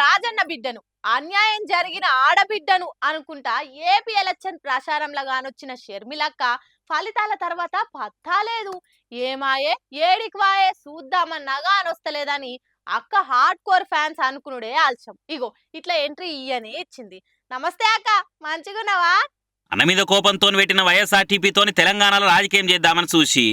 రాజన్న బిడ్డను, అన్యాయం జరిగిన ఆడబిడ్డను అనుకుంటా ఏపీ ఎలక్షన్ ప్రచారంలో గానొచ్చిన షర్మిలక్క ఫలితాల తర్వాత పత్తాలేదు. ఏమాయే ఏడికి వాయే చూద్దామన్నగా అనొస్తలేదని అక్క హార్డ్ కోర్ ఫ్యాన్స్ అనుకునుడే ఆల్చం. ఇగో ఇట్లా ఎంట్రీ ఇయ్యనే ఇచ్చింది. నమస్తే అక్క, మంచిగున్నావా? అన్న మీద కోపంతో పెట్టిన వైఎస్ఆర్టీపీతోని తెలంగాణలో రాజకీయం చేద్దామని చూసి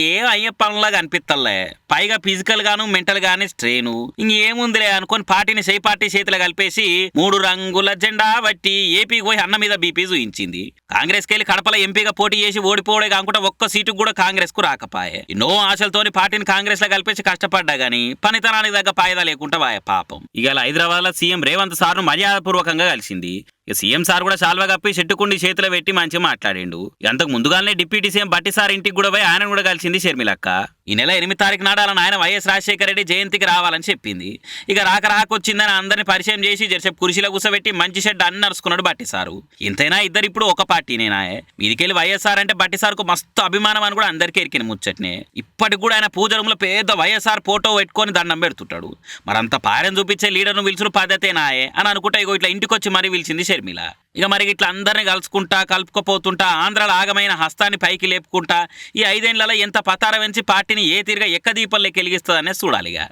ఏం అయ్యే పనులాగా అనిపిస్తలే. పైగా ఫిజికల్ గాను మెంటల్ గానే స్ట్రెయిన్. ఇంకేముందిలే అనుకొని పార్టీని సై పార్టీ చేతిలో కలిపేసి 3 రంగుల జెండా బట్టి ఏపీకి పోయి అన్న మీద బీపీ చూయించింది. కాంగ్రెస్ కెళ్ళి కడపల ఎంపీగా పోటీ చేసి ఓడిపోవడే కాకుండా ఒక్క సీటుకు కూడా కాంగ్రెస్ కు రాకపాయే. ఎన్నో ఆశలతోని పార్టీని కాంగ్రెస్ లో కలిపేసి కష్టపడ్డా గానీ పనితనానికి తగ్గ పాయదా లేకుండా వాయ పాపం. ఇవాళ హైదరాబాద్ లో సీఎం రేవంత్ సార్ను మర్యాదపూర్వకంగా కలిసింది. సీఎం సార్ కూడా శాల్వా కప్పి చెట్టుకుండి చేతిలో పెట్టి మంచిగా మాట్లాడిండు. అంతకు ముందుగానే డిప్యూటీ సీఎం బట్టి సార్ ఇంటికి కూడా పోయి ఆయన కూడా కలిసింది షర్మిలక్క. ఈ నెల 8 తారీఖు నాడు అలా ఆయన వైఎస్ రాజశేఖర రెడ్డి జయంతికి రావాలని చెప్పింది. ఇక రాకొచ్చిందని అందరిని పరిచయం చేసి జరసేపు కుర్చీలో కూర్చోబెట్టి మంచి షెడ్ అన్ని నడుచుకున్నాడు బట్టి సారు. ఇంతైనా ఇద్దరు ఇప్పుడు ఒక పార్టీనేనా? వీధికెళ్ళి వైఎస్ఆర్ అంటే బట్టి సార్కు మస్తు అభిమానం అని కూడా అందరికీ ఎరికిన ముచ్చట్నే. ఇప్పటికి కూడా ఆయన పూజ రూమ్లో పెద్ద వైఎస్ఆర్ ఫోటో పెట్టుకొని దండం పెడుతుంటాడు. మరంత పారెం చూపించే లీడర్ను పిలిచిన పద్ధతేనాయే అని అనుకుంటా ఇగో ఇట్లా ఇంటికి వచ్చి మరీ పిలిచింది షర్మిల. ఇక మరి ఇట్లా అందరిని కలుసుకుంటా కలుపుకపోతుంటా ఆంధ్రాలో ఆగమైన హస్తాన్ని పైకి లేపుకుంటా ఈ 5 ఏళ్లలో ఎంత పతార వెంచి పార్టీని ఏ తీరుగా ఎక్కదీపల్లోకి వెలిగిస్తుందనే చూడాలిగా.